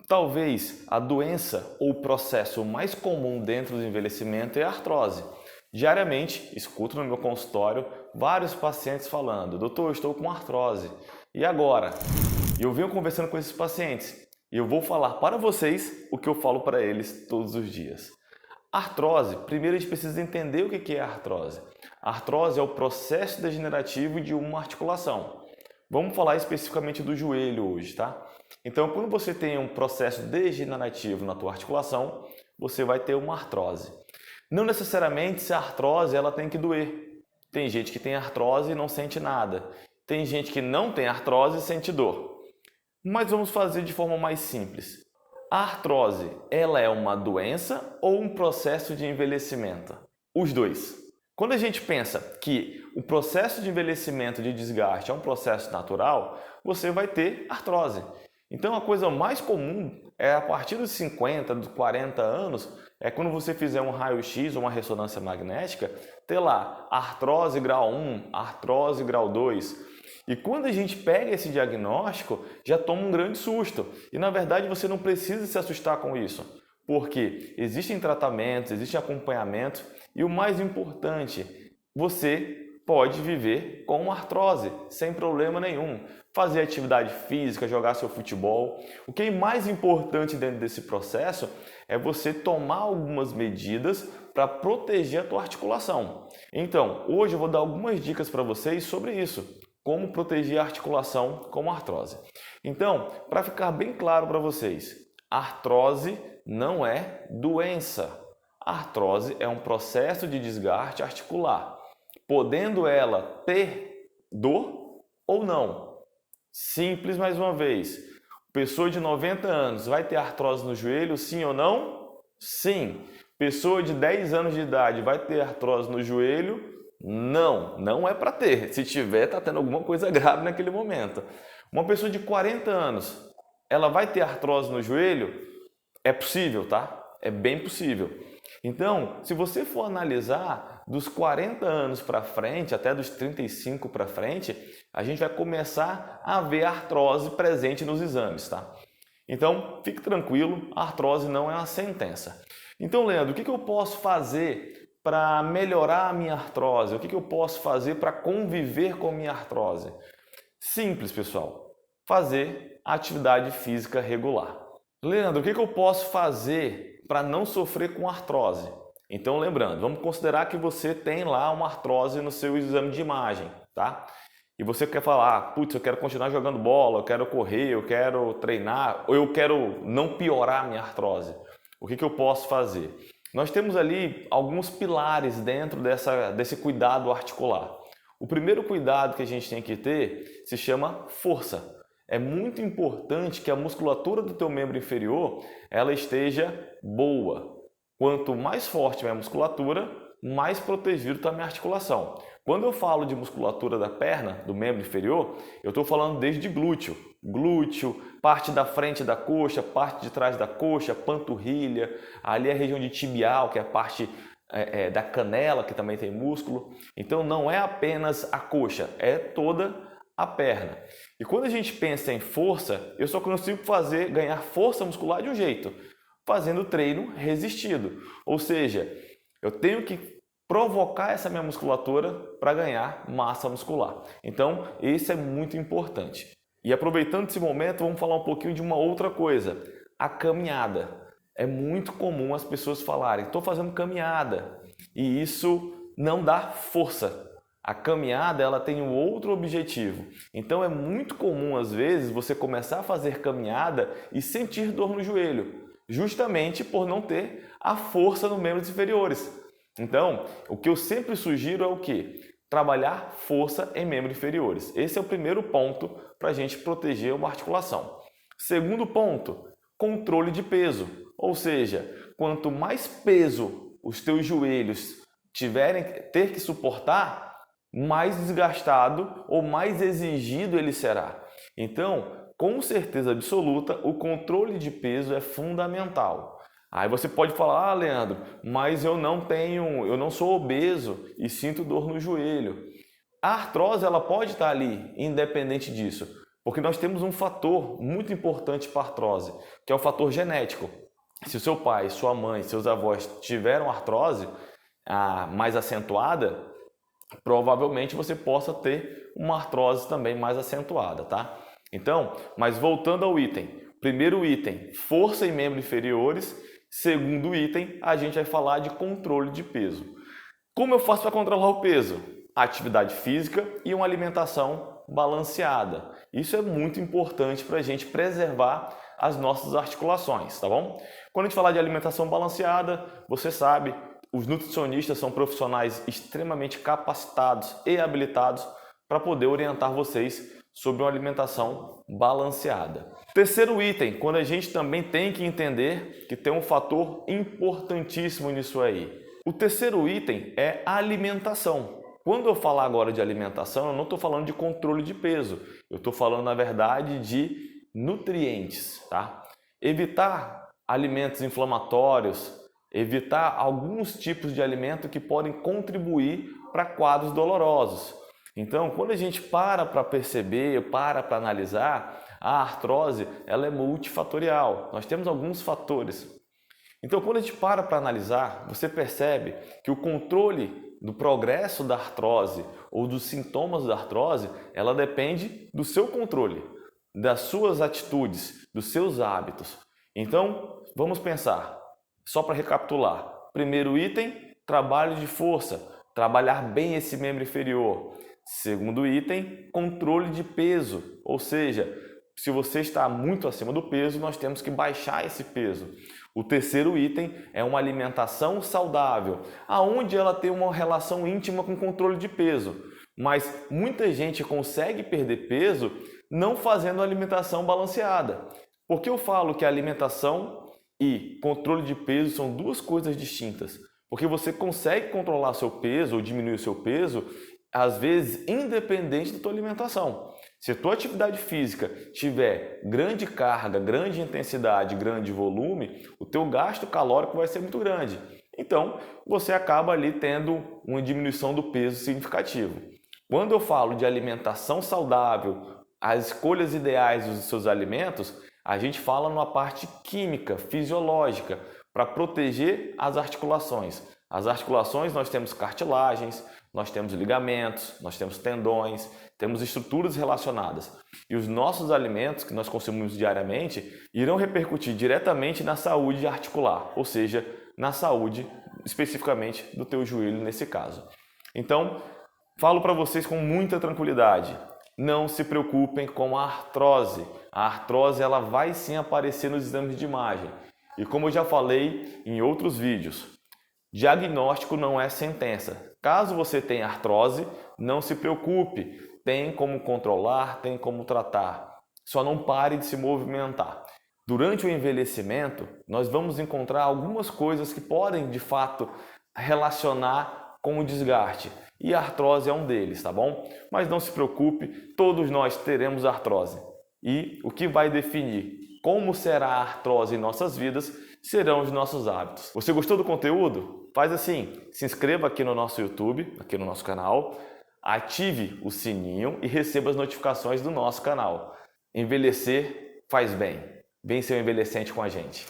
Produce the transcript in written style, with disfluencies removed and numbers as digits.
Talvez a doença ou o processo mais comum dentro do envelhecimento é a artrose. Diariamente, escuto no meu consultório vários pacientes falando: doutor, eu estou com artrose. E agora? E eu venho conversando com esses pacientes e eu vou falar para vocês o que eu falo para eles todos os dias. Artrose, primeiro a gente precisa entender o que é a artrose. A artrose é o processo degenerativo de uma articulação. Vamos falar especificamente do joelho hoje, tá? Então, quando você tem um processo degenerativo na tua articulação, você vai ter uma artrose. Não necessariamente se a artrose ela tem que doer. Tem gente que tem artrose e não sente nada. Tem gente que não tem artrose e sente dor. Mas vamos fazer de forma mais simples. A artrose, ela é uma doença ou um processo de envelhecimento? Os dois. Quando a gente pensa que o processo de envelhecimento, de desgaste, é um processo natural, você vai ter artrose. Então, a coisa mais comum é a partir dos 50, dos 40 anos, é quando você fizer um raio-x ou uma ressonância magnética, ter lá artrose grau 1, artrose grau 2. E quando a gente pega esse diagnóstico, já toma um grande susto. E na verdade você não precisa se assustar com isso, porque existem tratamentos, existe acompanhamento e o mais importante, você pode viver com artrose sem problema nenhum. Fazer atividade física, jogar seu futebol. O que é mais importante dentro desse processo é você tomar algumas medidas para proteger a tua articulação. Então, hoje eu vou dar algumas dicas para vocês sobre isso. Como proteger a articulação com artrose. Então, para ficar bem claro para vocês, artrose não é doença. A artrose é um processo de desgaste articular, podendo ela ter dor ou não. Simples mais uma vez. Pessoa de 90 anos vai ter artrose no joelho, sim ou não? Sim. Pessoa de 10 anos de idade vai ter artrose no joelho? Não, não é para ter. Se tiver, está tendo alguma coisa grave naquele momento. Uma pessoa de 40 anos, ela vai ter artrose no joelho? É possível, tá? É bem possível. Então, se você for analisar dos 40 anos para frente, até dos 35 para frente, a gente vai começar a ver artrose presente nos exames, tá? Então, fique tranquilo, a artrose não é uma sentença. Então, Leandro, o que eu posso fazer para melhorar a minha artrose? O que eu posso fazer para conviver com a minha artrose? Simples, pessoal. Fazer atividade física regular. Leandro, o que eu posso fazer para não sofrer com artrose? Então, lembrando, vamos considerar que você tem lá uma artrose no seu exame de imagem, tá? E você quer falar, putz, eu quero continuar jogando bola, eu quero correr, eu quero treinar, ou eu quero não piorar a minha artrose. O que eu posso fazer? Nós temos ali alguns pilares dentro desse cuidado articular. O primeiro cuidado que a gente tem que ter se chama força. É muito importante que a musculatura do teu membro inferior ela esteja boa. Quanto mais forte é a musculatura, mais protegido está a minha articulação. Quando eu falo de musculatura da perna, do membro inferior, eu estou falando desde glúteo, parte da frente da coxa, parte de trás da coxa, panturrilha, ali a região de tibial, que é a parte da canela, que também tem músculo. Então não é apenas a coxa, é toda a perna. E quando a gente pensa em força, eu só consigo ganhar força muscular de um jeito, fazendo treino resistido. Ou seja, eu tenho que provocar essa minha musculatura para ganhar massa muscular. Então, isso é muito importante. E aproveitando esse momento, vamos falar um pouquinho de uma outra coisa, a caminhada. É muito comum as pessoas falarem, estou fazendo caminhada, e isso não dá força. A caminhada ela tem um outro objetivo. Então é muito comum às vezes você começar a fazer caminhada e sentir dor no joelho, justamente por não ter a força nos membros inferiores. Então, o que eu sempre sugiro é o quê? Trabalhar força em membros inferiores. Esse é o primeiro ponto para a gente proteger uma articulação. Segundo ponto, controle de peso. Ou seja, quanto mais peso os teus joelhos ter que suportar, mais desgastado ou mais exigido ele será. Então, com certeza absoluta, o controle de peso é fundamental. Aí você pode falar, Leandro, mas eu não sou obeso e sinto dor no joelho. A artrose ela pode estar ali, independente disso. Porque nós temos um fator muito importante para a artrose, que é o fator genético. Se o seu pai, sua mãe, seus avós tiveram artrose mais acentuada, provavelmente você possa ter uma artrose também mais acentuada, tá? Então, mas voltando ao item. Primeiro item, força em membros inferiores. Segundo item, a gente vai falar de controle de peso. Como eu faço para controlar o peso? Atividade física e uma alimentação balanceada. Isso é muito importante para a gente preservar as nossas articulações, tá bom? Quando a gente falar de alimentação balanceada, você sabe, os nutricionistas são profissionais extremamente capacitados e habilitados para poder orientar vocês sobre uma alimentação balanceada. Terceiro item, quando a gente também tem que entender que tem um fator importantíssimo nisso aí. O terceiro item é a alimentação. Quando eu falar agora de alimentação, eu não estou falando de controle de peso. Eu estou falando, na verdade, de nutrientes, tá? Evitar alimentos inflamatórios, evitar alguns tipos de alimento que podem contribuir para quadros dolorosos. Então, quando a gente para perceber, para analisar, a artrose ela é multifatorial. Nós temos alguns fatores. Então, quando a gente para analisar, você percebe que o controle do progresso da artrose ou dos sintomas da artrose, ela depende do seu controle, das suas atitudes, dos seus hábitos. Então, vamos pensar, só para recapitular. Primeiro item, trabalho de força, trabalhar bem esse membro inferior. Segundo item, controle de peso, ou seja, se você está muito acima do peso, nós temos que baixar esse peso. O terceiro item é uma alimentação saudável, aonde ela tem uma relação íntima com o controle de peso. Mas muita gente consegue perder peso não fazendo alimentação balanceada. Por que eu falo que a alimentação e controle de peso são duas coisas distintas? Porque você consegue controlar seu peso ou diminuir o seu peso, às vezes independente da tua alimentação. Se a tua atividade física tiver grande carga, grande intensidade, grande volume, o teu gasto calórico vai ser muito grande. Então, você acaba ali tendo uma diminuição do peso significativo. Quando eu falo de alimentação saudável, as escolhas ideais dos seus alimentos, a gente fala numa parte química, fisiológica, para proteger as articulações. As articulações nós temos cartilagens, nós temos ligamentos, nós temos tendões, temos estruturas relacionadas. E os nossos alimentos que nós consumimos diariamente irão repercutir diretamente na saúde articular, ou seja, na saúde especificamente do teu joelho nesse caso. Então, falo para vocês com muita tranquilidade, não se preocupem com a artrose. A artrose ela vai sim aparecer nos exames de imagem. E como eu já falei em outros vídeos, diagnóstico não é sentença. Caso você tenha artrose, não se preocupe. Tem como controlar, tem como tratar. Só não pare de se movimentar. Durante o envelhecimento, nós vamos encontrar algumas coisas que podem, de fato, relacionar com o desgaste. E a artrose é um deles, tá bom? Mas não se preocupe, todos nós teremos artrose. E o que vai definir como será a artrose em nossas vidas serão os nossos hábitos. Você gostou do conteúdo? Faz assim, se inscreva aqui no nosso YouTube, aqui no nosso canal, ative o sininho e receba as notificações do nosso canal. Envelhecer faz bem. Vem ser um envelhecente com a gente.